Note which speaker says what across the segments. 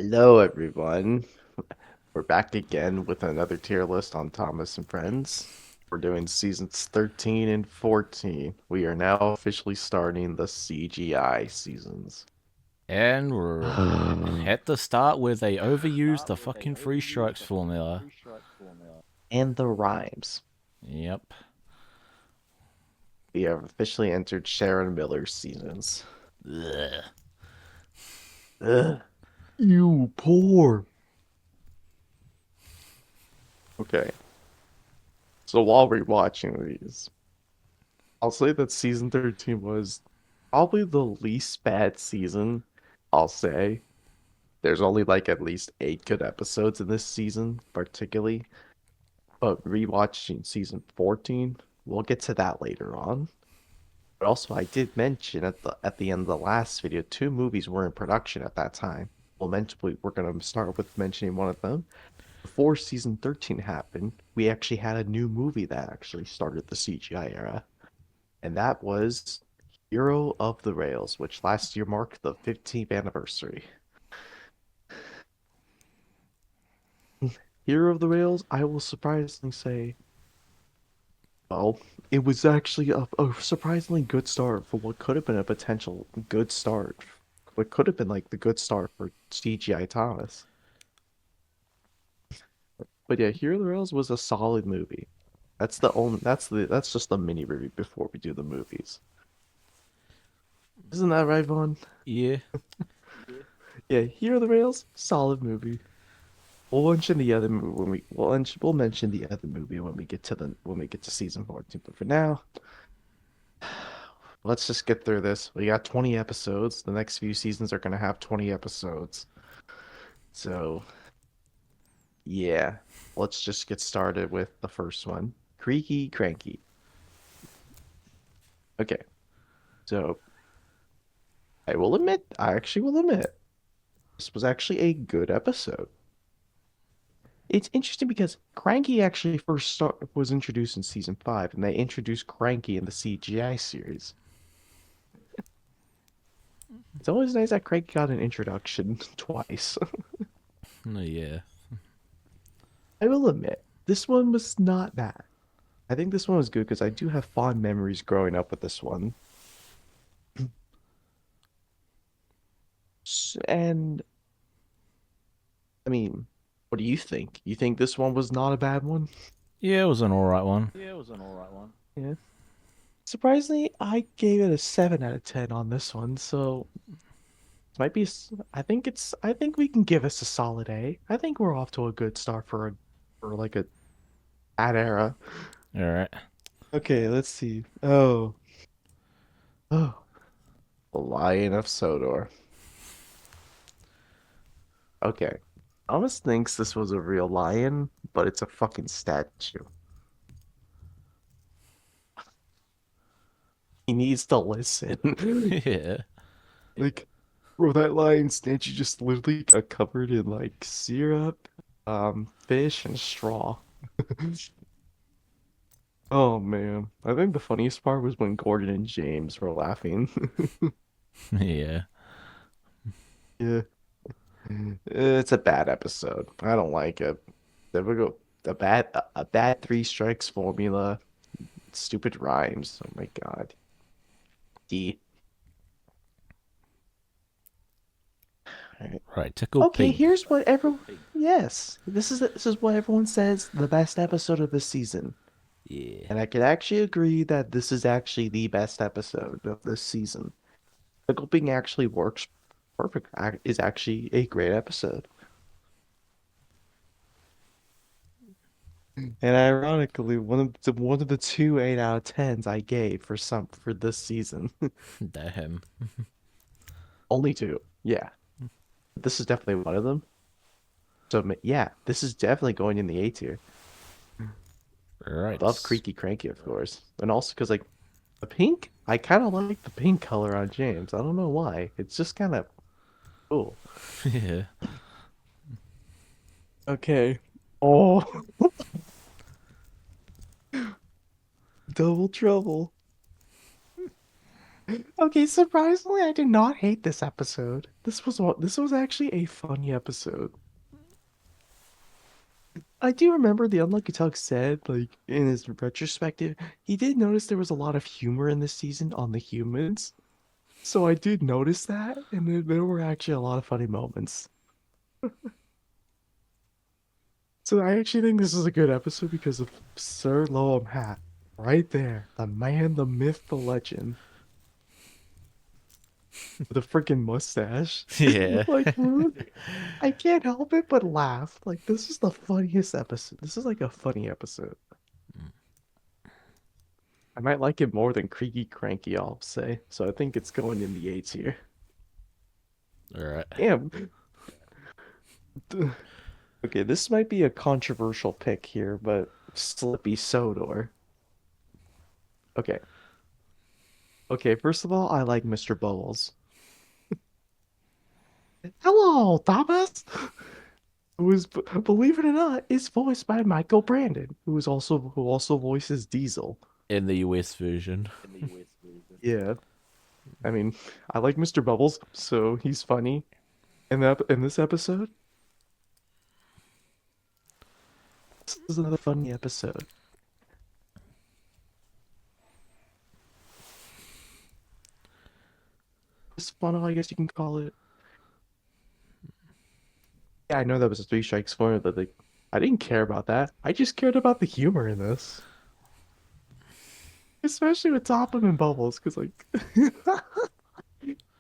Speaker 1: Hello, everyone. We're back again with another tier list on Thomas and Friends. We're doing seasons 13 and 14. We are now officially starting the CGI seasons.
Speaker 2: And we're
Speaker 1: And
Speaker 2: at the start with they overused the fucking three strikes formula.
Speaker 1: the rhymes.
Speaker 2: Yep.
Speaker 1: We have officially entered Sharon Miller's seasons.
Speaker 2: Ugh.
Speaker 1: Ugh. You poor. Okay, so while we're watching these, I'll say that season 13 was probably the least bad season, I'll say. There's only like at least 8 good episodes in this season, particularly. But rewatching season 14, we'll get to that later on. But also, I did mention at the end of the last video, 2 movies were in production at that time. We're gonna start with mentioning one of them. Before season 13 happened, we actually had a new movie that actually started the CGI era, and that was Hero of the Rails, which last year marked the 15th anniversary. Hero of the Rails, I will surprisingly say, well, it was actually a surprisingly good start for what could have been a potential good start. What could have been like the good start for CGI Thomas. But yeah, Hero of the Rails was a solid movie. That's just the mini review before we do the movies. Isn't that right, Vaughn?
Speaker 2: Yeah.
Speaker 1: Yeah, Hero of the Rails, solid movie. We'll mention the other movie when we'll mention the other movie when we get to season 14. But for now, let's just get through this. We got 20 episodes. The next few seasons are gonna have 20 episodes. So yeah, let's just get started with the first one. Creaky Cranky. Okay, so I actually will admit, this was actually a good episode. It's interesting because Cranky actually was introduced in season 5, and they introduced Cranky in the CGI series. It's always nice that Cranky got an introduction twice.
Speaker 2: No, yeah.
Speaker 1: I will admit, this one was not bad. I think this one was good because I do have fond memories growing up with this one. And I mean, what do you think? You think this one was not a bad one?
Speaker 2: Yeah, it was an alright one.
Speaker 1: Yeah. Surprisingly, I gave it a 7 out of 10 on this one, so might be. I think we can give us a solid A. I think we're off to a good start for like a bad era.
Speaker 2: Alright.
Speaker 1: Okay, let's see. Oh, the Lion of Sodor. Okay. Thomas thinks this was a real lion, but it's a fucking statue. He needs to listen.
Speaker 2: Yeah.
Speaker 1: Like, bro, that lion statue just literally got covered in like syrup, fish, and straw. Oh man. I think the funniest part was when Gordon and James were laughing.
Speaker 2: Yeah.
Speaker 1: Yeah. It's a bad episode. I don't like it. There we go. A bad three strikes formula. Stupid rhymes. Oh my God. D. Alright.
Speaker 2: Right, tickle
Speaker 1: Okay,
Speaker 2: pink.
Speaker 1: here's what everyone. Yes, this is what everyone says the best episode of the season,
Speaker 2: Yeah.
Speaker 1: and I can actually agree that this is actually the best episode of this season. The Gulping actually works perfect. Is actually a great episode. And ironically, one of the 2 8 out of 10s I gave for this season.
Speaker 2: Damn.
Speaker 1: Only 2. Yeah. This is definitely one of them. So yeah, this is definitely going in the A tier. Above
Speaker 2: Right.
Speaker 1: Creaky Cranky, of course. And also because like the pink, I kind of like the pink color on James. I don't know why. It's just kind of cool.
Speaker 2: Yeah.
Speaker 1: Okay. Oh, double trouble. Okay, surprisingly, I did not hate this episode. This was actually a funny episode. I do remember the Unlucky Tug said, like, in his retrospective, he did notice there was a lot of humor in this season on the humans. So I did notice that, and there were actually a lot of funny moments. So I actually think this is a good episode because of Sir Loam Hat. Right there. The man, the myth, the legend. With a freaking mustache.
Speaker 2: Yeah.
Speaker 1: Like, I can't help it but laugh. Like, this is the funniest episode. This is like a funny episode. I might like it more than Creaky Cranky, I'll say. So I think it's going in the A tier.
Speaker 2: Alright.
Speaker 1: Damn. Okay, this might be a controversial pick here, but Slippy Sodor. Okay. Okay, first of all, I like Mr. Bubbles. Hello, Thomas! Who is, believe it or not, is voiced by Michael Brandon, who also voices Diesel.
Speaker 2: In the US version.
Speaker 1: Yeah. I mean, I like Mr. Bubbles, so he's funny. In this episode, this is another funny episode. It's fun, I guess you can call it. Yeah, I know that was a three strikes for it, but like, I didn't care about that. I just cared about the humor in this, especially with Topham and Bubbles, because like,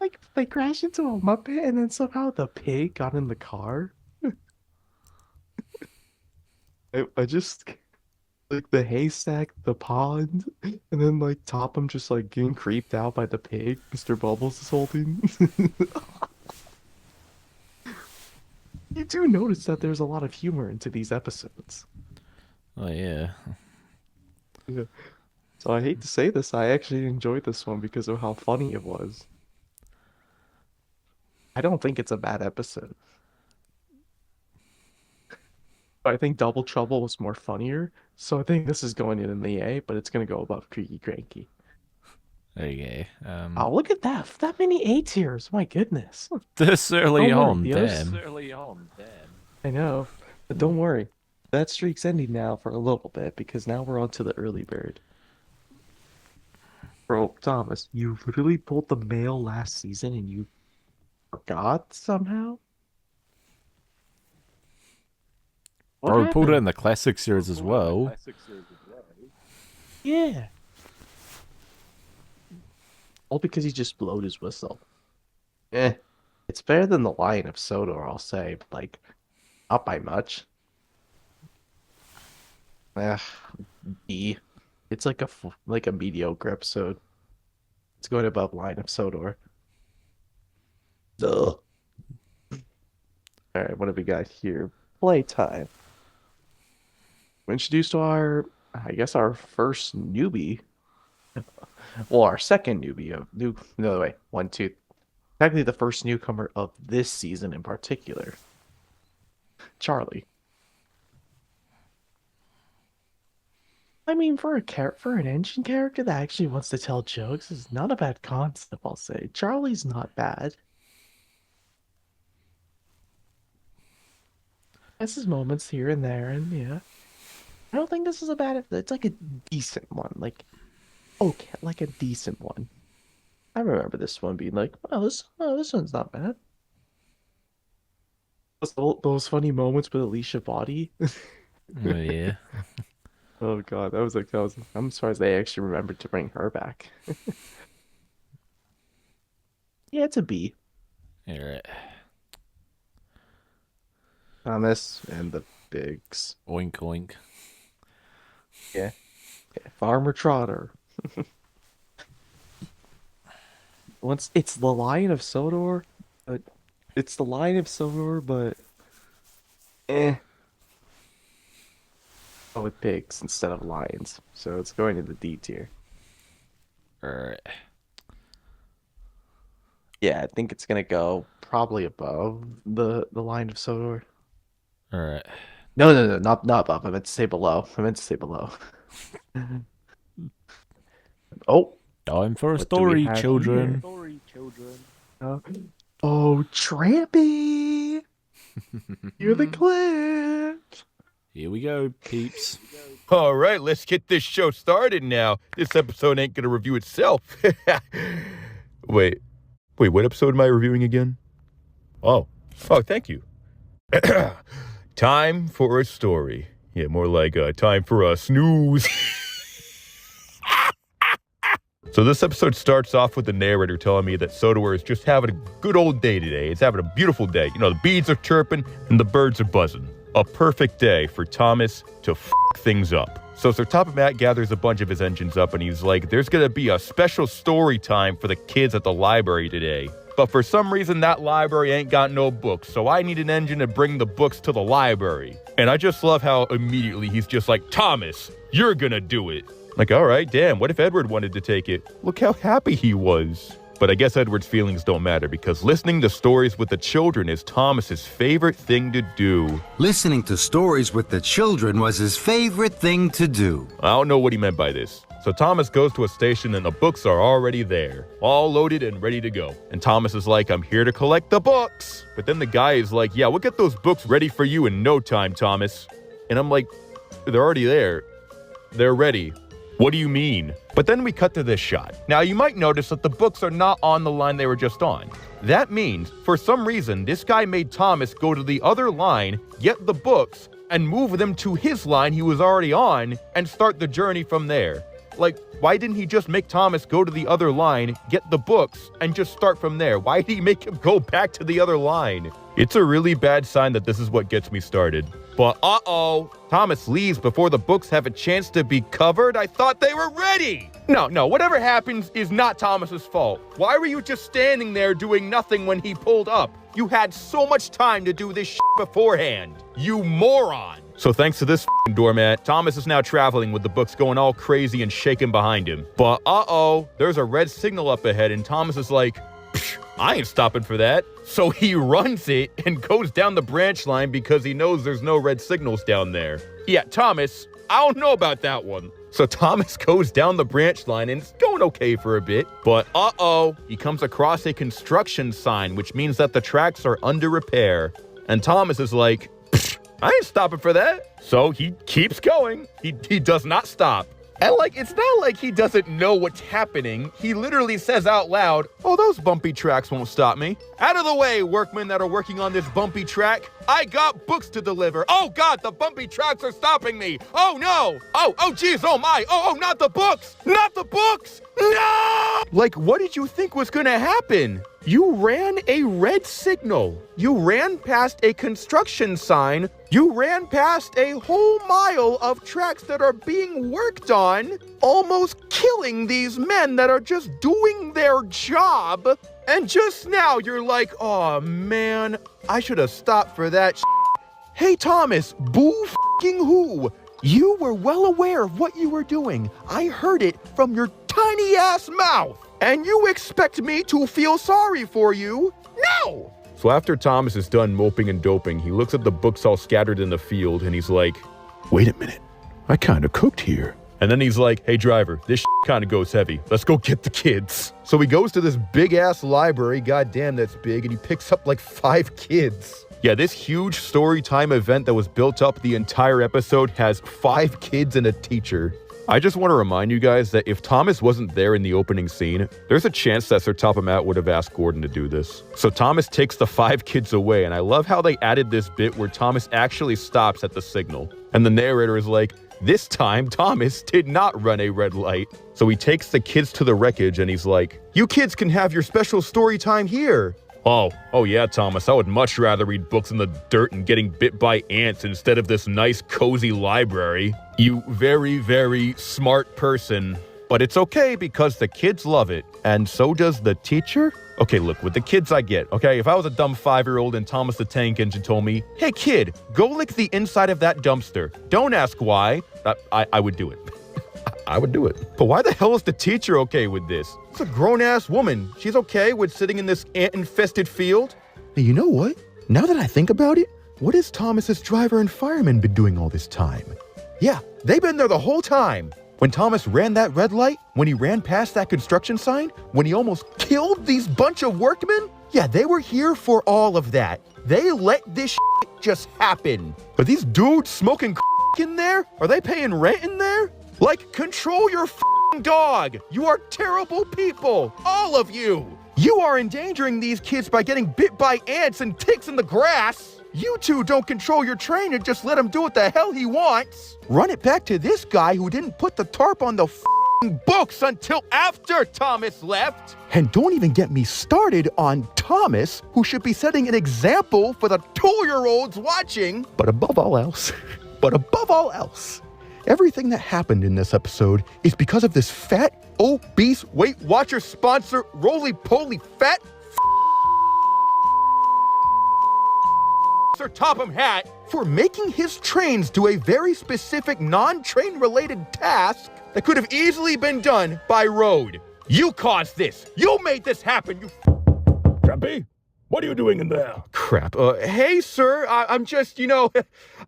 Speaker 1: like they crashed into a Muppet, and then somehow the pig got in the car. I just like the haystack, the pond, and then like Topham just like getting creeped out by the pig Mr. Bubbles is holding. You do notice that there's a lot of humor into these episodes.
Speaker 2: Oh, yeah.
Speaker 1: Yeah. So I hate to say this, I actually enjoyed this one because of how funny it was. I don't think it's a bad episode. I think Double Trouble was more funnier, so I think this is going in the A, but it's gonna go above Creaky Cranky.
Speaker 2: Okay.
Speaker 1: Oh, look at that! That many A tiers! My goodness.
Speaker 2: This early
Speaker 1: Don't worry,
Speaker 2: on,
Speaker 1: the others.
Speaker 2: damn.
Speaker 1: I know, but don't worry. That streak's ending now for a little bit because now we're on to the early bird. Bro, Thomas, you literally pulled the mail last season and you forgot somehow? What
Speaker 2: Bro, we pulled it in
Speaker 1: happened?
Speaker 2: the classic series as well.
Speaker 1: Yeah. All because he just blowed his whistle. Eh. It's better than the Lion of Sodor, I'll say, but like, not by much. Eh, B. It's like like a mediocre episode. It's going above Lion of Sodor. Ugh. All right, what have we got here? Playtime. We're introduced to I guess, our first newbie. Well, our second newbie of no, wait, one, two. Technically, the first newcomer of this season in particular, Charlie. I mean, for an engine character that actually wants to tell jokes is not a bad concept, I'll say. Charlie's not bad. Has his moments here and there, and yeah. I don't think this is a bad. It's like a decent one, like okay, like a decent one. I remember this one being like, oh, this one's not bad. Those funny moments with Alicia Body.
Speaker 2: Oh, yeah.
Speaker 1: Oh God, that was. I'm surprised they actually remembered to bring her back. Yeah, it's a B.
Speaker 2: Alright.
Speaker 1: Thomas and the Bigs.
Speaker 2: Oink oink.
Speaker 1: Yeah, yeah. Farmer Trotter. Once it's the Lion of Sodor, but it's the Lion of Sodor, but eh. Oh, with pigs instead of lions, so it's going to the D tier.
Speaker 2: Alright.
Speaker 1: Yeah, I think it's gonna go probably above the Lion of Sodor.
Speaker 2: Alright.
Speaker 1: No, not above. I meant to say below. I meant to say below. Oh,
Speaker 2: Time for a
Speaker 1: What do we
Speaker 2: story,
Speaker 1: have
Speaker 2: children.
Speaker 1: Uh, oh, Trampy! You're the clip!
Speaker 2: Here we go, peeps.
Speaker 3: All right, let's get this show started now. This episode ain't gonna review itself. Wait, what episode am I reviewing again? Oh, thank you. Time for a story. Yeah, more like time for a snooze. So this episode starts off with the narrator telling me that Sodaware is just having a good old day today. It's having a beautiful day. You know, the bees are chirping and the birds are buzzing. A perfect day for Thomas to things up. So Sir Top-O-Matt gathers a bunch of his engines up and he's like, there's gonna be a special story time for the kids at the library today. But for some reason that library ain't got no books, so I need an engine to bring the books to the library. And I just love how immediately he's just like, Thomas, you're gonna do it. Like, all right, damn, what if Edward wanted to take it? Look how happy he was. But I guess Edward's feelings don't matter because listening to stories with the children is Thomas's favorite thing to do.
Speaker 4: Listening to stories with the children was his favorite thing to do.
Speaker 3: I don't know what he meant by this. So Thomas goes to a station and the books are already there, all loaded and ready to go. And Thomas is like, I'm here to collect the books. But then the guy is like, yeah, we'll get those books ready for you in no time, Thomas. And I'm like, they're already there. They're ready. What do you mean? But then we cut to this shot. Now you might notice that the books are not on the line they were just on. That means, for some reason, this guy made Thomas go to the other line, get the books, and move them to his line he was already on, and start the journey from there. Like, why didn't he just make Thomas go to the other line, get the books, and just start from there? Why did he make him go back to the other line? It's a really bad sign that this is what gets me started. But uh-oh, Thomas leaves before the books have a chance to be covered? I thought they were ready! No, whatever happens is not Thomas's fault. Why were you just standing there doing nothing when he pulled up? You had so much time to do this shit beforehand. You moron! So thanks to this doormat, Thomas is now traveling with the books going all crazy and shaking behind him. But uh-oh, there's a red signal up ahead and Thomas is like, I ain't stopping for that. So he runs it and goes down the branch line because he knows there's no red signals down there. Yeah, Thomas, I don't know about that one. So Thomas goes down the branch line and it's going okay for a bit. But uh-oh, he comes across a construction sign, which means that the tracks are under repair. And Thomas is like, I ain't stopping for that. So he keeps going. He does not stop. And like, it's not like he doesn't know what's happening. He literally says out loud, oh, those bumpy tracks won't stop me. Out of the way, workmen that are working on this bumpy track. I got books to deliver. Oh God, the bumpy tracks are stopping me. Oh no. Oh geez, oh my. Oh, not the books. Not the books. No! Like, what did you think was gonna happen? You ran a red signal. You ran past a construction sign. You ran past a whole mile of tracks that are being worked on, almost killing these men that are just doing their job. And just now you're like, oh man, I should have stopped for that. Hey Thomas, boo f***ing who? You were well aware of what you were doing. I heard it from your tiny ass mouth. And you expect me to feel sorry for you? No! So after Thomas is done moping and doping, he looks at the books all scattered in the field and he's like, wait a minute, I kind of cooked here. And then he's like, hey driver, this kind of goes heavy. Let's go get the kids. So he goes to this big ass library, goddamn that's big, and he picks up like 5 kids. Yeah, this huge story time event that was built up the entire episode has 5 kids and a teacher. I just want to remind you guys that if Thomas wasn't there in the opening scene, there's a chance that Sir Top-O-Matt would have asked Gordon to do this. So Thomas takes the 5 kids away, and I love how they added this bit where Thomas actually stops at the signal. And the narrator is like, this time Thomas did not run a red light. So he takes the kids to the wreckage and he's like, you kids can have your special story time here. Oh yeah, Thomas, I would much rather read books in the dirt and getting bit by ants instead of this nice, cozy library. You very, very smart person. But it's okay because the kids love it, and so does the teacher. Okay, look, with the kids I get, okay? If I was a dumb 5-year-old and Thomas the Tank Engine told me, hey kid, go lick the inside of that dumpster. Don't ask why. I would do it. I would do it. But why the hell is the teacher okay with this? It's a grown-ass woman. She's okay with sitting in this ant-infested field. Hey, you know what? Now that I think about it, what has Thomas's driver and fireman been doing all this time? Yeah, they've been there the whole time. When Thomas ran that red light, when he ran past that construction sign, when he almost killed these bunch of workmen, yeah, they were here for all of that. They let this shit just happen. But these dudes smoking in there? Are they paying rent in there? Like, control your dog. You are terrible people. All of you. You are endangering these kids by getting bit by ants and ticks in the grass. You two don't control your train and just let him do what the hell he wants. Run it back to this guy who didn't put the tarp on the books until after Thomas left. And don't even get me started on Thomas, who should be setting an example for the 2-year-olds watching. But above all else, everything that happened in this episode is because of this fat, obese Weight Watcher sponsor, roly-poly fat Sir Topham Hatt for making his trains do a very specific non-train related task that could have easily been done by road. You caused this. You made this happen, you
Speaker 5: Trampy, what are you doing in there?
Speaker 3: Crap. Hey, sir, I'm just,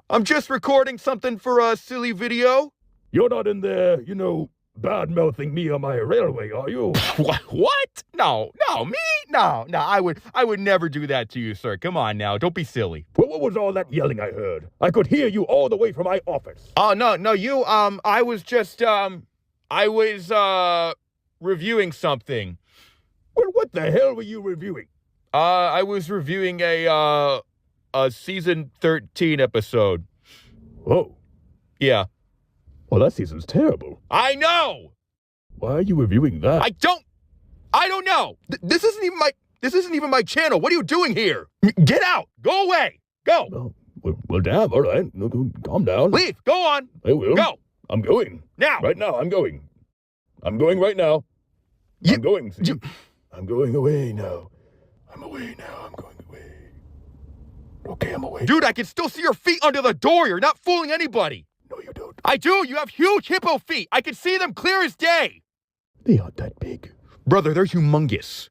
Speaker 3: I'm just recording something for a silly video.
Speaker 5: You're not in there, bad-mouthing me on my railway, are you?
Speaker 3: What? No, me? No, I would never do that to you, sir. Come on now, don't be silly.
Speaker 5: What was all that yelling I heard? I could hear you all the way from my office.
Speaker 3: Oh, no, you, I was just, reviewing something.
Speaker 5: Well, what the hell were you reviewing?
Speaker 3: I was reviewing a season 13 episode.
Speaker 5: Oh.
Speaker 3: Yeah.
Speaker 5: Well, that season's terrible.
Speaker 3: I know!
Speaker 5: Why are you reviewing that?
Speaker 3: I don't know! This isn't even my channel. What are you doing here? Get out! Go away! Go!
Speaker 5: Oh, well, damn, all right. Calm down.
Speaker 3: Leave! Go on!
Speaker 5: I will.
Speaker 3: Go!
Speaker 5: I'm going.
Speaker 3: Now!
Speaker 5: Right now, I'm going. I'm going right now. I'm going. See? I'm going away now. I'm away now. I'm going away. Okay, I'm away.
Speaker 3: Dude, I can still see your feet under the door. You're not fooling anybody.
Speaker 5: No, you don't.
Speaker 3: I do. You have huge hippo feet. I can see them clear as day.
Speaker 5: They aren't that big.
Speaker 3: Brother, they're humongous.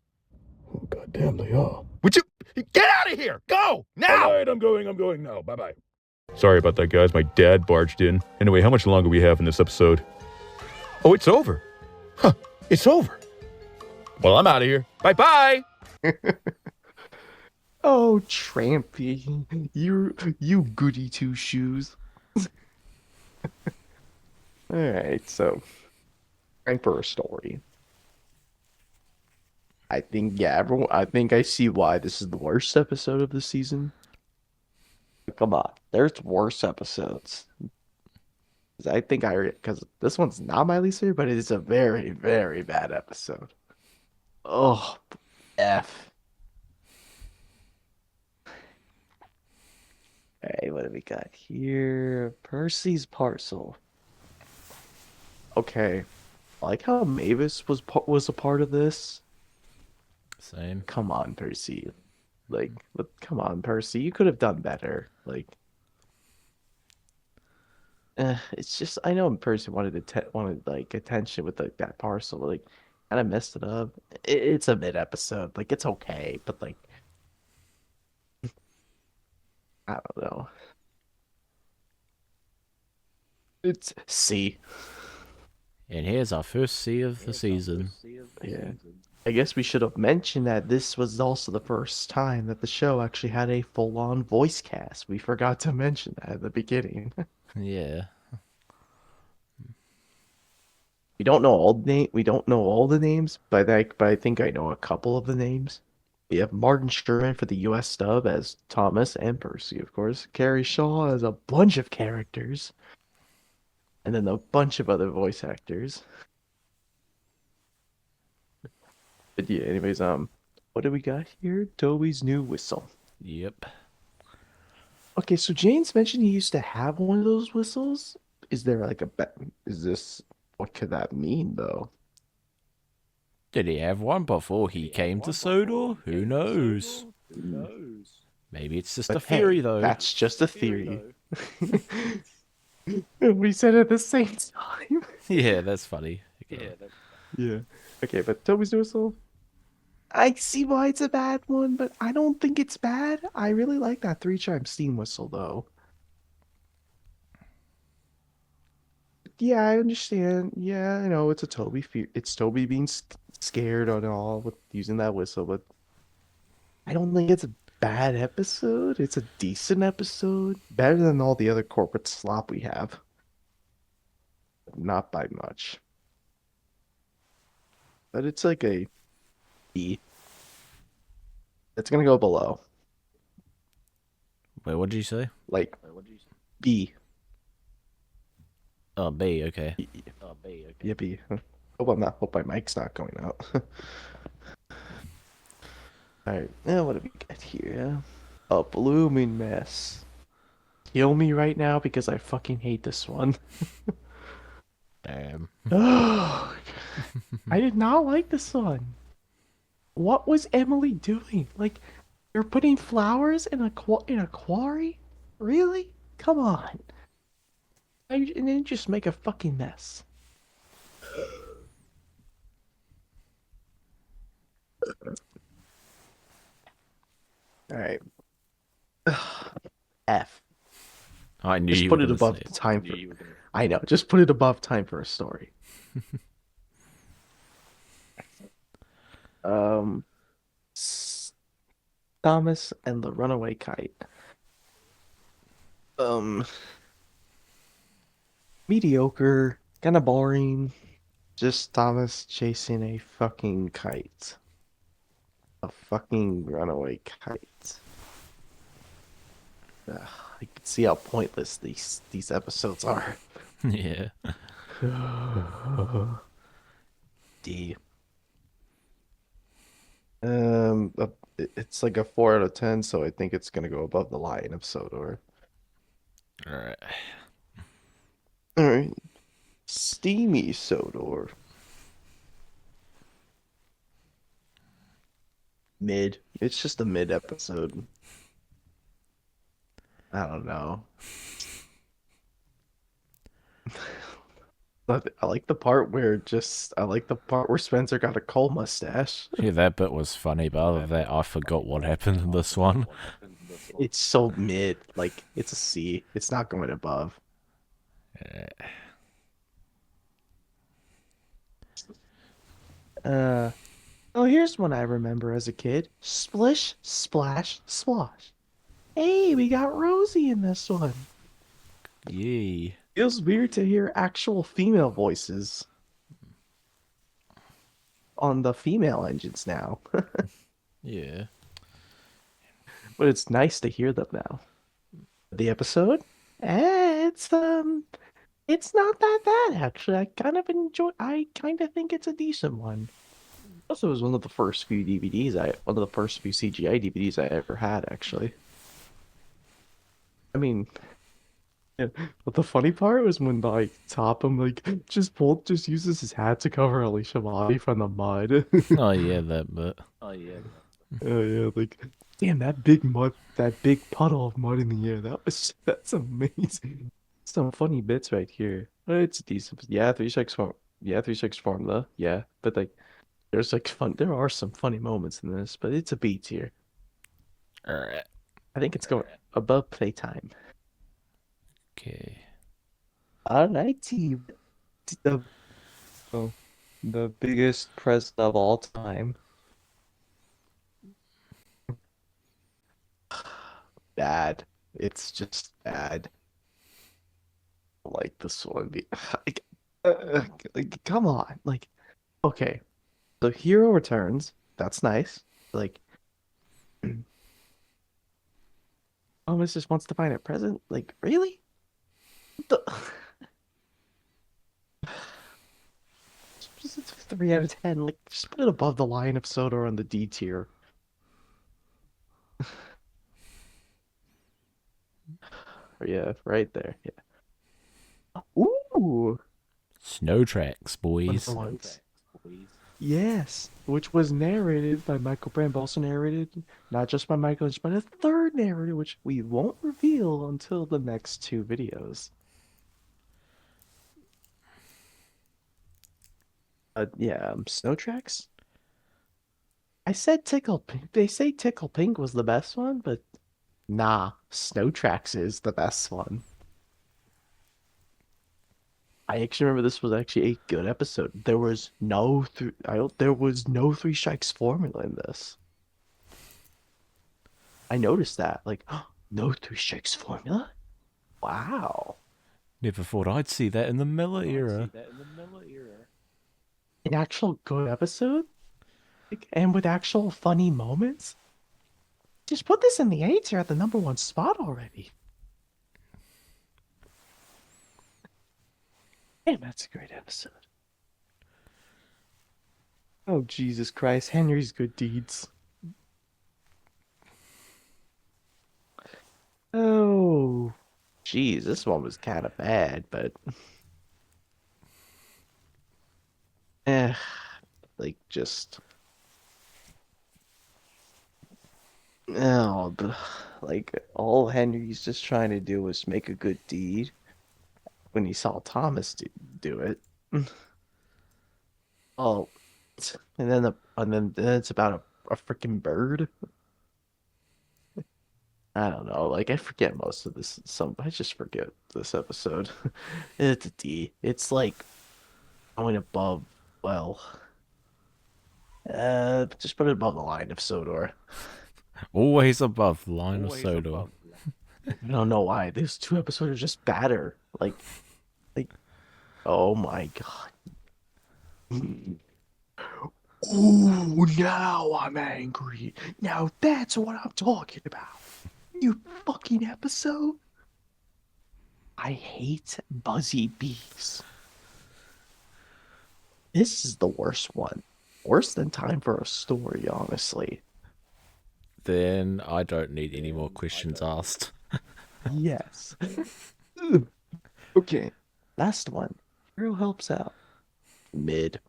Speaker 5: Oh, goddamn, they are.
Speaker 3: Would you get out of here? Go now.
Speaker 5: All right, I'm going now. Bye-bye.
Speaker 3: Sorry about that, guys. My dad barged in. Anyway, how much longer we have in this episode? Oh, it's over. Huh, it's over. Well, I'm out of here. Bye-bye.
Speaker 1: Oh, Trampy, you goody two shoes. All right, so time for a story. I think I think I see why this is the worst episode of the season. Come on, there's worse episodes. 'Cause I think because this one's not my least favorite, but it is a very, very bad episode. Oh, F. All right, what do we got here? Percy's parcel. Okay, I like how Mavis was a part of this.
Speaker 2: Same.
Speaker 1: Come on, Percy. Come on, Percy. You could have done better. It's just I know Percy wanted attention with that parcel, but kind of messed it up. It's a mid episode. It's okay, but I don't know. It's C.
Speaker 2: And here's our first C of the season.
Speaker 1: Yeah. I guess we should have mentioned that this was also the first time that the show actually had a full-on voice cast. We forgot to mention that at the beginning.
Speaker 2: Yeah.
Speaker 1: We don't know all the names, but I think I know a couple of the names. We have Martin Sherman for the US dub as Thomas and Percy, of course. Carrie Shaw as a bunch of characters. And then a bunch of other voice actors. But yeah, anyways, what do we got here? Toby's new whistle.
Speaker 2: Yep.
Speaker 1: Okay, so James mentioned he used to have one of those whistles. Is there what could that mean though?
Speaker 2: Did he have one before he came to Sodor? Who knows? Maybe it's just a
Speaker 1: But hey,
Speaker 2: theory, though.
Speaker 1: That's just a theory. We said it at the same time.
Speaker 2: Yeah, that's funny. Okay.
Speaker 1: Yeah. Okay, but Toby's new whistle. I see why it's a bad one, but I don't think it's bad. I really like that 3-chime steam whistle though. yeah, I understand. Yeah, I know it's a it's Toby being scared and all with using that whistle, but I don't think it's a bad episode. It's a decent episode, better than all the other corporate slop we have. Not by much, but it's like a B. It's gonna go below,
Speaker 2: Wait, what did you say?
Speaker 1: like B.
Speaker 2: Oh, B. Okay.
Speaker 1: Yeah, B. Hope my mic's not going out. All right, now what do we get here? A blooming mess. Kill me right now because I fucking hate this one.
Speaker 2: Damn.
Speaker 1: I did not like this one. What was Emily doing? Like, you're putting flowers in a quarry? Really? Come on. And then just make a fucking mess. All right. F.
Speaker 2: I knew
Speaker 1: Just
Speaker 2: you
Speaker 1: put
Speaker 2: were
Speaker 1: it
Speaker 2: gonna
Speaker 1: above
Speaker 2: say
Speaker 1: the time for. I know. Just put it above time for a story. Um, Thomas and the Runaway Kite. Um, mediocre, kind of boring. Just Thomas chasing a fucking kite. A fucking runaway kite. Ugh, I can see how pointless these episodes are.
Speaker 2: yeah.
Speaker 1: D. It's like a 4 out of 10, so I think it's gonna go above the Lion of Sodor.
Speaker 2: All right.
Speaker 1: All right, Steamy Sodor. Mid. It's just a mid episode. I don't know. But I like the part where Spencer got a coal mustache.
Speaker 2: Yeah, that bit was funny, but other than that, I forgot what happened in this one.
Speaker 1: It's so mid. Like, it's a C. It's not going above. Oh, here's one I remember as a kid. Splish, splash, splosh. Hey, we got Rosie in this one.
Speaker 2: Yay.
Speaker 1: Feels weird to hear actual female voices on the female engines now.
Speaker 2: Yeah.
Speaker 1: But it's nice to hear them now. The episode? It's not that bad actually. I kind of think it's a decent one. Also, it was one of the first few one of the first few CGI DVDs I ever had actually. I mean, yeah, but the funny part was when like Topham like just uses his hat to cover Alicia body from the mud.
Speaker 2: Oh yeah, that bit.
Speaker 1: Oh yeah, like damn that big puddle of mud in the air. That's amazing. Some funny bits right here. It's decent. Yeah, 3-6 form. Yeah, 3-6 formula. Yeah, but like there are some funny moments in this, but it's a B tier.
Speaker 2: All right.
Speaker 1: I think it's going above playtime.
Speaker 2: Okay.
Speaker 1: Alrighty. The biggest present of all time. Bad. It's just bad. I like this one. Like, come on. Like, okay. So Hero returns. That's nice. Like, Thomas just wants to find a present. Like, really? What it's 3 out of 10. Like, just put it above the Lion of Sodor on the D tier. Yeah, right there. Yeah. Ooh.
Speaker 2: Snow tracks,
Speaker 1: One of
Speaker 2: boys.
Speaker 1: the ones. Yes, which was narrated by Michael Brand, but also narrated not just by Michael Lynch, but a third narrator, which we won't reveal until the next 2 videos. Yeah, Snow Tracks. I said Tickle Pink. They say Tickle Pink was the best one, but nah, Snow Tracks is the best one. I actually remember this was actually a good episode. There was no three strikes formula in this. I noticed that. Like, no three strikes formula? Wow.
Speaker 2: Never thought I'd see that in the Miller era.
Speaker 1: An actual good episode? Like, and with actual funny moments? Just put this in the A tier at the #1 spot already. Damn, that's a great episode. Oh, Jesus Christ. Henry's good deeds. Oh, geez, this one was kind of bad, but eh, like just no, like all Henry's just trying to do was make a good deed when he saw Thomas do it. Oh, and then it's about a freaking bird. I don't know. Like I forget most of this. I just forget this episode. It's a D. It's like going above. Well, just put it above the line of Sodor.
Speaker 2: Always above the line of Sodor.
Speaker 1: I don't know why. These two episodes are just better. Like, oh my god. Ooh, now I'm angry. Now that's what I'm talking about. You fucking episode. I hate Buzzy Bees. This is the worst one. Worse than Time for a Story, honestly.
Speaker 2: Then I don't need any more questions asked.
Speaker 1: Yes. Okay. Last one. Hero helps out. Mid.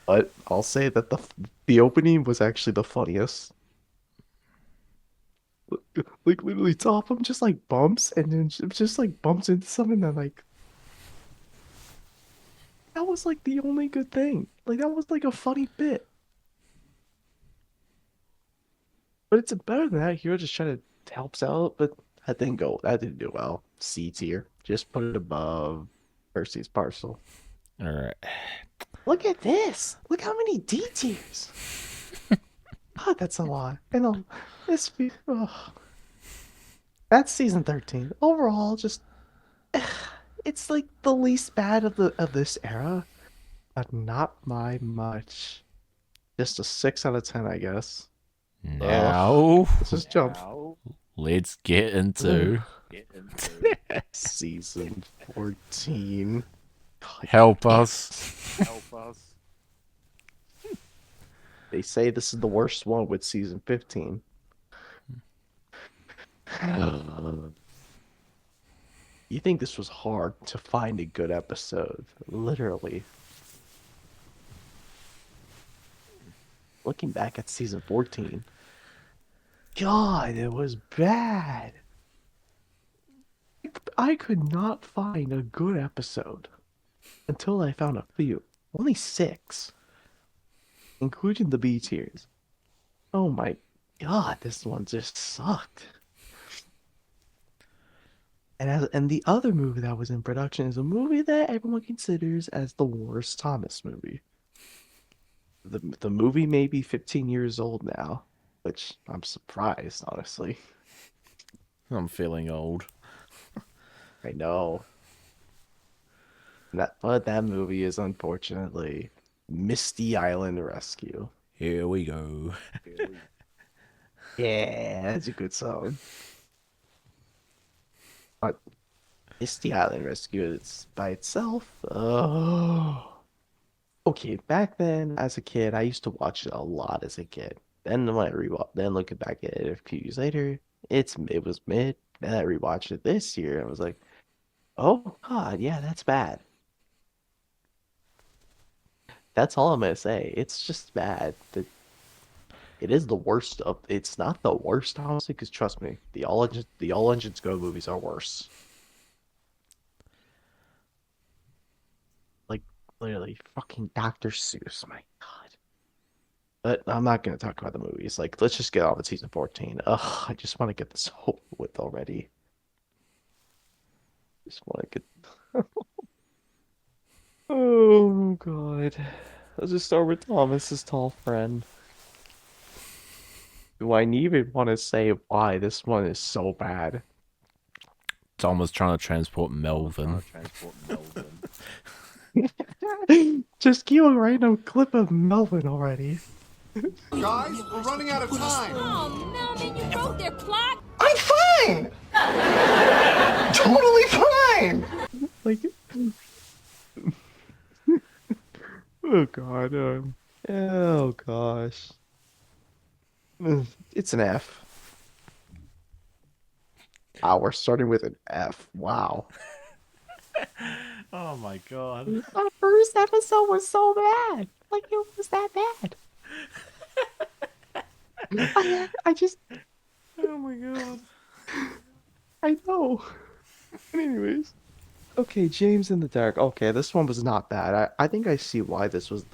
Speaker 1: But I'll say that the opening was actually the funniest. Like literally top him just like bumps and then just like bumps into something that like that was like the only good thing. Like that was like a funny bit. But it's better than that. Hero just trying to helps out, but that didn't go. That didn't do well. C tier. Just put it above Percy's Parcel.
Speaker 2: Alright.
Speaker 1: Look at this. Look how many D tiers. God, that's a lot. And that's season 13. Overall, just it's like the least bad of this era, but not by much. Just a 6 out of 10, I guess.
Speaker 2: Now,
Speaker 1: Let's just jump.
Speaker 2: let's get into
Speaker 1: Season 14. God,
Speaker 2: Help Us.
Speaker 1: they say this is the worst one with season 15. You think this was hard to find a good episode? Literally. Looking back at season 14, God, it was bad. I could not find a good episode until I found a few. Only 6, including the B tiers. Oh my God, this one just sucked. And the other movie that was in production is a movie that everyone considers as the worst Thomas movie. The movie may be 15 years old now, which I'm surprised, honestly.
Speaker 2: I'm feeling old.
Speaker 1: I know. But that movie is unfortunately Misty Island Rescue.
Speaker 2: Here we go.
Speaker 1: Yeah, that's a good song. But Misty Island Rescue is by itself. Oh. Okay, back then as a kid, I used to watch it a lot as a kid. Then when then looking back at it a few years later, it was mid. Then I rewatched it this year and was like, oh God, yeah, that's bad. That's all I'm gonna say. It's just bad. It is the worst of. It's not the worst, honestly, because trust me, the All Engines Go movies are worse. Like literally, fucking Dr. Seuss. My God. But I'm not gonna talk about the movies. Like, let's just get on with season 14. Ugh, I just want to get this over with already. Just want to get. Oh god. Let's just start with Thomas's tall friend. Do I even want to say why this one is so bad?
Speaker 2: Tom was trying to transport Melvin.
Speaker 1: Just keep on writing a clip of Melvin already.
Speaker 6: Guys, we're running out of time.
Speaker 7: Oh, Melvin, you broke their clock.
Speaker 6: I'm fine. Totally fine.
Speaker 1: Like, oh god. Oh gosh. It's an F. Wow, we're starting with an F. Wow.
Speaker 2: Oh my god.
Speaker 1: Our first episode was so bad. Like, it was that bad. I just.
Speaker 2: Oh my god.
Speaker 1: I know. Anyways. Okay, James in the Dark. Okay, this one was not bad. I think I see why this was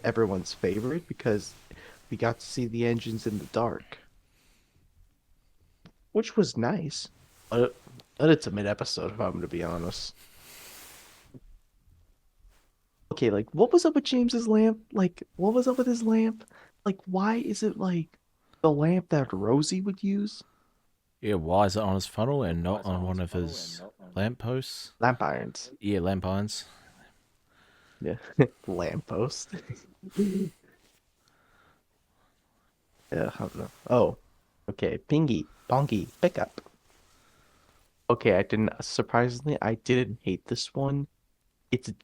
Speaker 1: everyone's favorite, because we got to see the engines in the dark. Which was nice. But it's a mid-episode, if I'm going to be honest. Okay, like, what was up with James's lamp? Like, what was up with his lamp? Like, why is it, like, the lamp that Rosie would use?
Speaker 2: Yeah, why is it on his funnel and not on one of his lampposts?
Speaker 1: Lamp irons.
Speaker 2: Yeah, lamp irons.
Speaker 1: Yeah. Lamppost. Yeah, I don't know. Oh. Okay, Pingy, Bonky, pickup. Okay, surprisingly, I didn't hate this one. It's a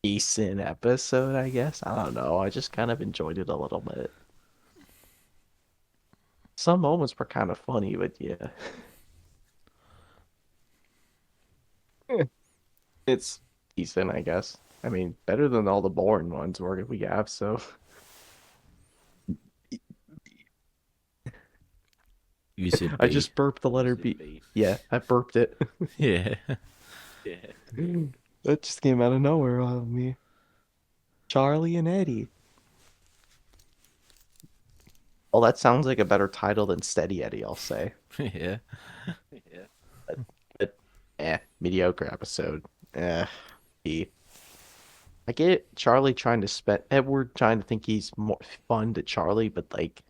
Speaker 1: decent episode, I guess. I don't know. I just kind of enjoyed it a little bit. Some moments were kind of funny, but yeah. It's decent, I guess. I mean, better than all the boring ones we have, so.
Speaker 2: You said
Speaker 1: I
Speaker 2: B.
Speaker 1: just burped the letter B. Yeah, I burped it.
Speaker 2: Yeah.
Speaker 1: That just came out of nowhere on me. Charlie and Eddie. Oh, that sounds like a better title than Steady Eddie, I'll say.
Speaker 2: Yeah.
Speaker 1: But mediocre episode. B. I get Charlie trying to Edward trying to think he's more fun to Charlie, but like,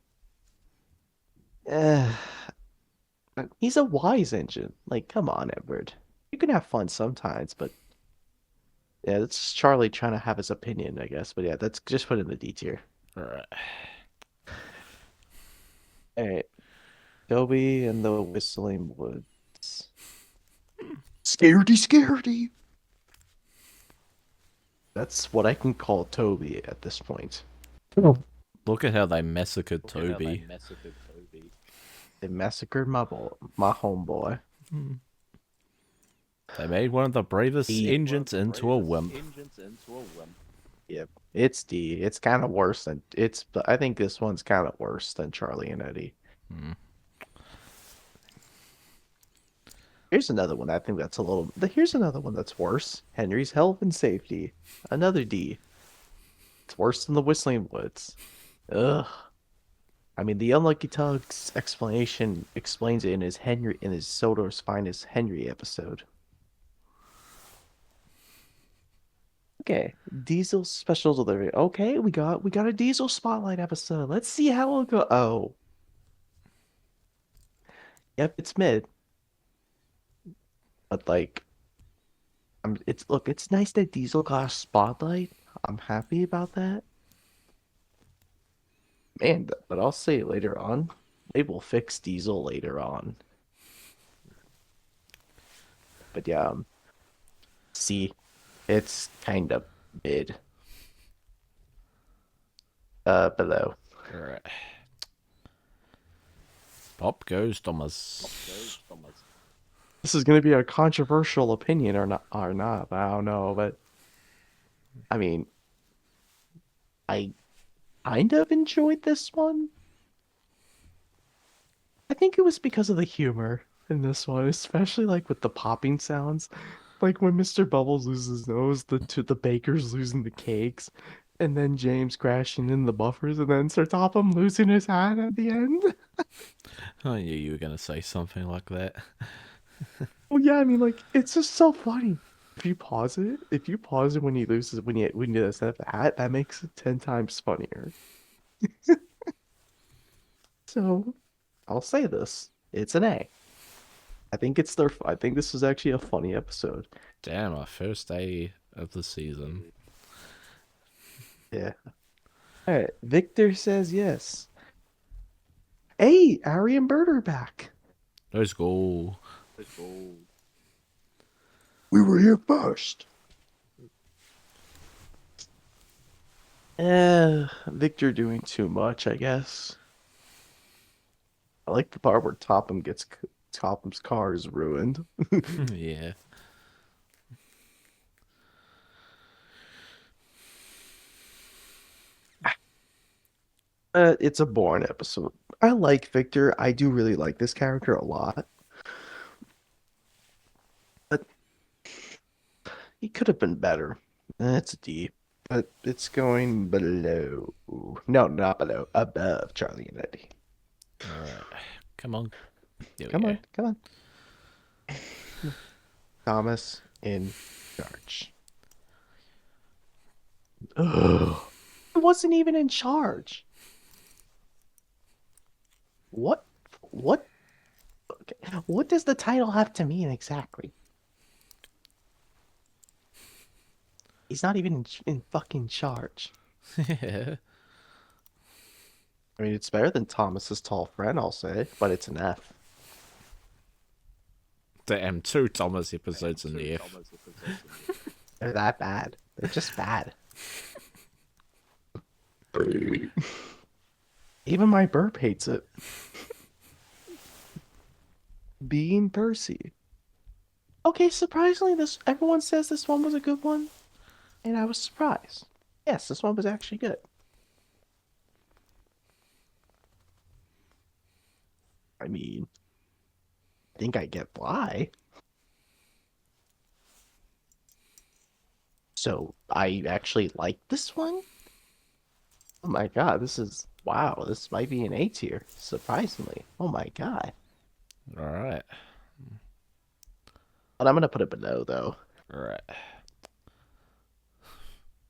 Speaker 1: he's a wise engine. Like, come on, Edward. You can have fun sometimes, but yeah, that's just Charlie trying to have his opinion, I guess. But yeah, that's just put in the D tier.
Speaker 2: Alright.
Speaker 1: Alright. Toby and the Whistling Woods. Scaredy. That's what I can call Toby at this point.
Speaker 2: Look at how they massacred Toby.
Speaker 1: They massacred my homeboy.
Speaker 2: They made one of the bravest engines into a wimp.
Speaker 1: Yep, it's D. It's kind of worse than I think this one's kind of worse than Charlie and Eddie. Here's another one. I think that's a little. Here's another one that's worse. Henry's Health and Safety. Another D. It's worse than the Whistling Woods. Ugh. I mean, the Unlucky Tug's explanation explains it in his Sodor's Finest Henry episode. Okay, Diesel special delivery. Okay, we got a Diesel spotlight episode. Let's see how it'll go. Oh. Yep, it's mid. But like, it's nice that Diesel got a spotlight. I'm happy about that. Man, but I'll say later on, they will fix Diesel later on. But yeah, see, it's kind of mid. Below.
Speaker 2: Alright. Pop goes Thomas.
Speaker 1: This is gonna be a controversial opinion or not, but I don't know. But I mean, I kind of enjoyed this one. I think it was because of the humor in this one, especially like with the popping sounds, like when Mr. Bubbles loses his nose, the baker's losing the cakes, and then James crashing in the buffers, and then Sir Topham losing his hat at the end.
Speaker 2: I knew you were going to say something like that.
Speaker 1: Well, yeah, I mean, like, it's just so funny. if you pause it when he loses, when he does that makes it 10 times funnier. So, I'll say this. It's an A. I think this is actually a funny episode.
Speaker 2: Damn, our first day of the season.
Speaker 1: Yeah. Alright, Victor says yes. Hey, Ari and Bert are back.
Speaker 2: Let's go.
Speaker 1: We were here first. Victor doing too much, I guess. I like the part where Topham's car is ruined.
Speaker 2: Yeah.
Speaker 1: It's a boring episode. I like Victor. I do really like this character a lot. But he could have been better. It's a D. But it's going below. No, not below. Above Charlie and Eddie.
Speaker 2: Alright. Come on. There we
Speaker 1: Come
Speaker 2: go.
Speaker 1: on, come on. Thomas in charge. Ugh. He wasn't even in charge. What? Okay. What does the title have to mean exactly? He's not even in fucking charge.
Speaker 2: Yeah.
Speaker 1: I mean, it's better than Thomas's tall friend, I'll say, but it's an F.
Speaker 2: Damn, 2 Thomas episodes in the F.
Speaker 1: They're that bad. They're just bad. Even my burp hates it. Being Percy. Okay, surprisingly, everyone says this one was a good one, and I was surprised. Yes, this one was actually good. I mean, I think I get why. So I actually like this one. Oh my god, wow, this might be an A tier, surprisingly. Oh my god.
Speaker 2: Alright.
Speaker 1: But I'm gonna put it below though.
Speaker 2: Alright.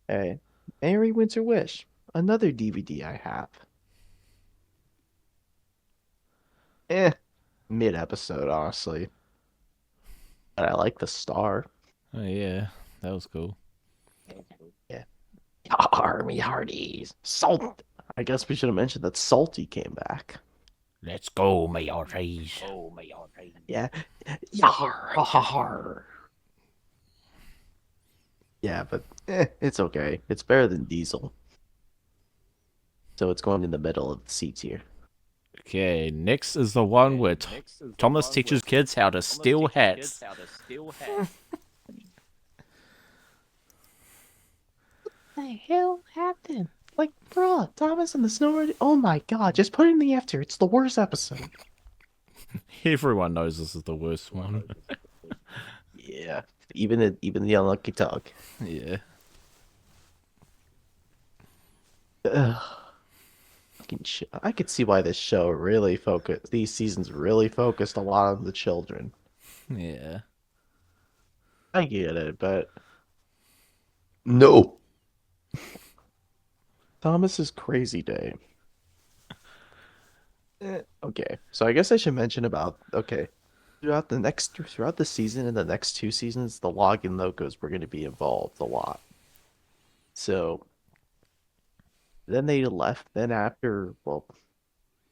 Speaker 1: Hey, Merry Winter Wish, another DVD I have. Mid episode, honestly. But I like the star.
Speaker 2: Oh yeah, that was cool.
Speaker 1: Yeah. Army Hardies. Salt. I guess we should have mentioned that Salty came back.
Speaker 2: Let's go, my hearties.
Speaker 1: Yeah. Yar, ha, ha, har. Yeah, but it's okay. It's better than Diesel. So it's going in the middle of the C tier.
Speaker 2: Okay, next is the one where Thomas teaches kids how to steal hats.
Speaker 1: What the hell happened? Like, bruh, Thomas and the Snow. Oh my god, just put it in the F tier. It's the worst episode.
Speaker 2: Everyone knows this is the worst one.
Speaker 1: Yeah, even the unlucky dog.
Speaker 2: Yeah.
Speaker 1: Ugh. I could see why these seasons really focused a lot on the children.
Speaker 2: Yeah.
Speaker 1: I get it, but no. Thomas's crazy day. Okay, so I guess I should mention about throughout the season and the next 2 seasons, the login logos were going to be involved a lot. So then they left. Then after, well,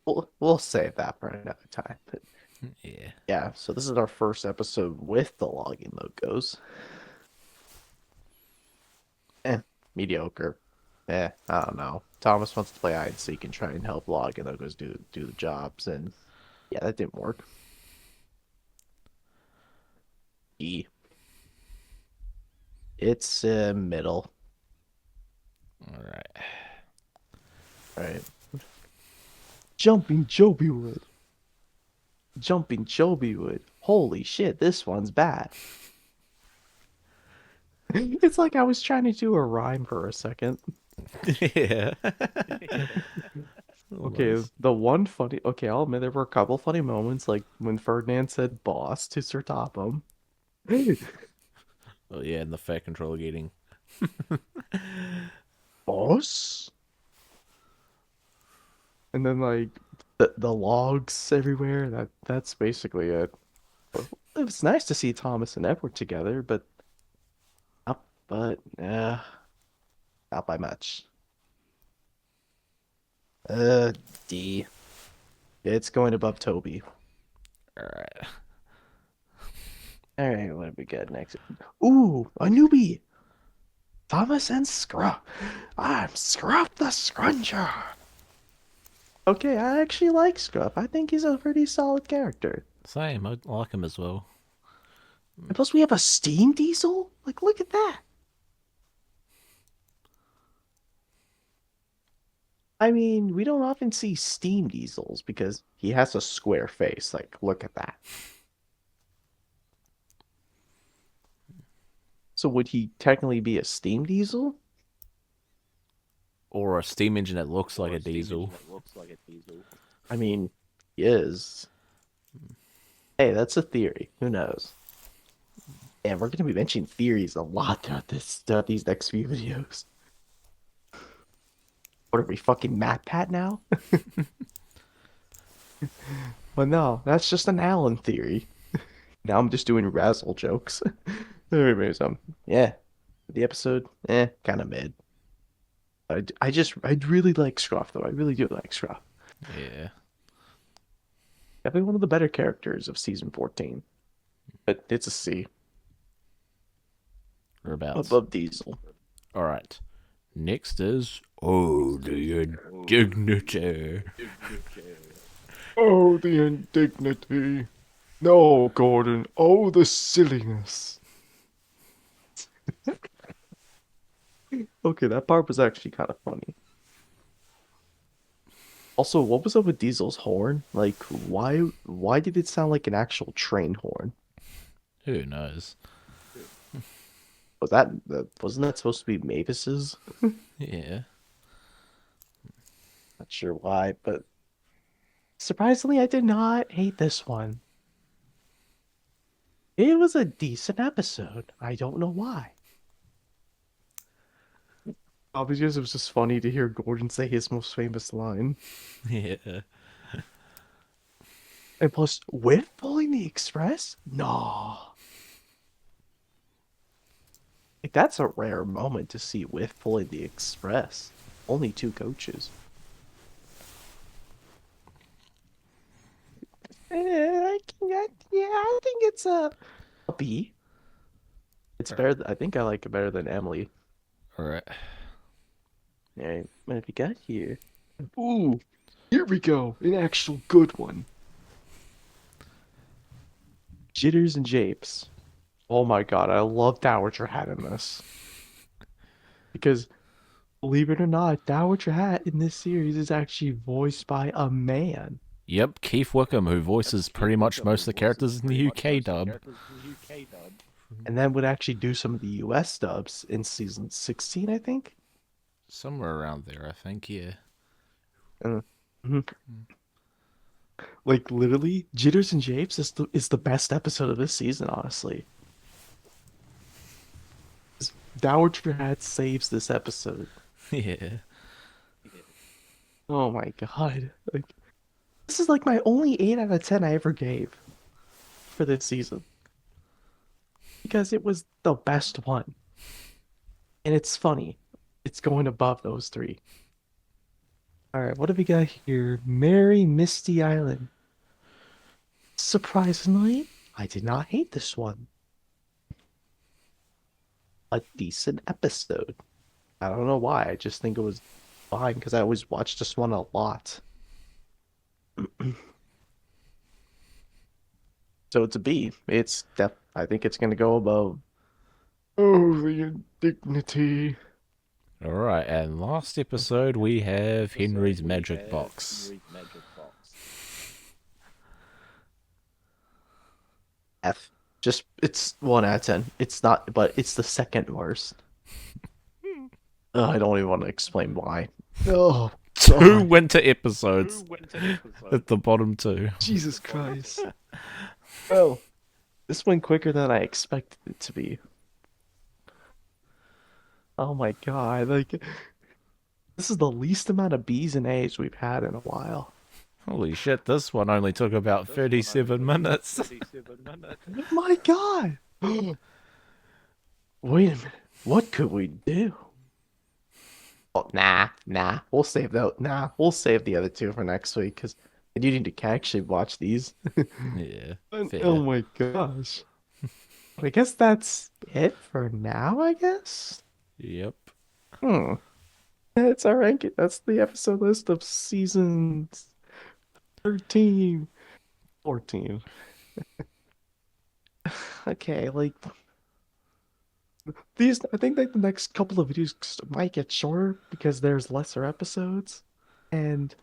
Speaker 1: we'll save that for another time. But
Speaker 2: Yeah.
Speaker 1: yeah, so this is our first episode with the login logos. Mediocre. I don't know. Thomas wants to play hide and seek and try and help login logos do the jobs, and yeah, that didn't work. E. It's middle.
Speaker 2: Alright.
Speaker 1: Right. Jumping Jobywood. Jumping Jobywood. Holy shit, this one's bad. It's like I was trying to do a rhyme for a second.
Speaker 2: Yeah.
Speaker 1: Okay, I'll admit there were a couple funny moments, like when Ferdinand said boss to Sir Topham.
Speaker 2: Oh yeah, and the fat controller getting.
Speaker 1: Boss? And then like the logs everywhere. That's basically it. But it was nice to see Thomas and Edward together, but not by much. D. It's going above Toby.
Speaker 2: Alright.
Speaker 1: All right, what do we got next? Ooh, a newbie. Thomas and Scruff. I'm Scruff the Scrunger. Okay, I actually like Scruff. I think he's a pretty solid character.
Speaker 2: Same, I like him as well.
Speaker 1: And plus, we have a steam diesel. Like, look at that. I mean, we don't often see steam diesels because he has a square face. Like, look at that. So would he technically be a steam diesel?
Speaker 2: Or a steam engine that looks like a diesel.
Speaker 1: I mean, he is. Hey, that's a theory. Who knows? And we're going to be mentioning theories a lot throughout these next few videos. What are we, fucking MatPat now? Well, no, that's just an Alan theory. Now I'm just doing razzle jokes. Anyways, yeah, the episode, kind of mid. I really like Scruff though. I really do like Scruff.
Speaker 2: Yeah.
Speaker 1: Definitely one of the better characters of season 14. But it's a C.
Speaker 2: Whereabouts?
Speaker 1: Above Diesel.
Speaker 2: Alright. Next is Oh the Indignity.
Speaker 1: Oh, the indignity. No, Gordon. Oh, the silliness. Okay, that part was actually kind of funny. Also, what was up with Diesel's horn? Like, why did it sound like an actual train horn?
Speaker 2: Who knows?
Speaker 1: Wasn't that supposed to be Mavis's?
Speaker 2: Yeah.
Speaker 1: Not sure why, but surprisingly, I did not hate this one. It was a decent episode. I don't know why. Probably because it was just funny to hear Gordon say his most famous line.
Speaker 2: Yeah.
Speaker 1: And plus, with pulling the express? No. Like, that's a rare moment to see with pulling the express. Only 2 coaches. I think it's a B. It's better. I think I like it better than Emily.
Speaker 2: Alright.
Speaker 1: Alright, what have we got here? Ooh, here we go. An actual good one. Jitters and Japes. Oh my god, I love Dowager Hat in this. Because, believe it or not, Dowager Hat in this series is actually voiced by a man.
Speaker 2: Yep, Keith Wickham, who voices pretty much most of the characters in the UK dub.
Speaker 1: And then would actually do some of the US dubs in season 16, I think?
Speaker 2: Somewhere around there, I think, yeah.
Speaker 1: Like, literally, Jitters and Japes is the best episode of this season, honestly. Dowager Hat saves this episode.
Speaker 2: Yeah.
Speaker 1: Oh my god. Like, this is like my only 8 out of 10 I ever gave for this season. Because it was the best one. And it's funny. It's going above those 3. Alright, what have we got here? Merry Misty Island. Surprisingly, I did not hate this one. A decent episode. I don't know why, I just think it was fine because I always watch this one a lot. So it's a B. I think it's gonna go above. Oh, the indignity.
Speaker 2: Alright, and last episode we have Henry's Magic Box.
Speaker 1: F. Just, it's 1 out of 10. It's not, but it's the second worst. I don't even want to explain why. Oh,
Speaker 2: 2 winter episodes at the bottom 2.
Speaker 1: Jesus Christ. Well, this went quicker than I expected it to be. Oh my god, like this is the least amount of B's and A's we've had in a while.
Speaker 2: Holy shit, this one only took about 37 minutes.
Speaker 1: Oh my god! Wait a minute, what could we do? Oh, nah, we'll save that. Nah, we'll save the other two for next week because I do need to actually watch these.
Speaker 2: Yeah,
Speaker 1: Oh
Speaker 2: fair.
Speaker 1: my gosh. I guess that's it for now, I guess?
Speaker 2: Yep.
Speaker 1: That's our ranking. That's the episode list of season 13, 14. Okay, like these, I think like the next couple of videos might get shorter because there's lesser episodes. And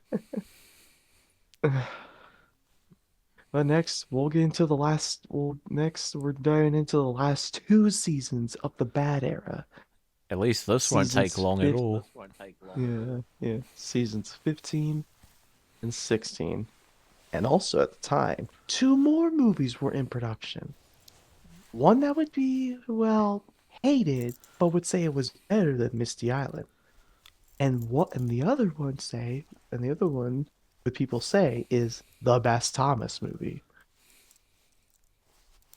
Speaker 1: but next we'll get into the last next we're diving into the last two seasons of the Bad Era.
Speaker 2: At least this won't take
Speaker 1: Seasons
Speaker 2: long at all.
Speaker 1: Yeah. Seasons 15 and 16. And also at the time, two more movies were in production. One that would be, well, hated, but would say it was better than Misty Island. And the other one that people say is the best Thomas movie.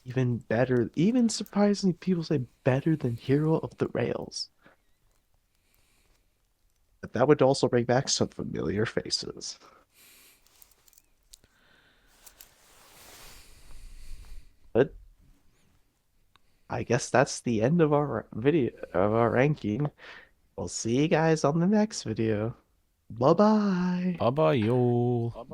Speaker 1: Even better, even surprisingly, people say better than Hero of the Rails. But that would also bring back some familiar faces. But I guess that's the end of our video of our ranking. We'll see you guys on the next video. Bye bye.
Speaker 2: Bye bye, y'all.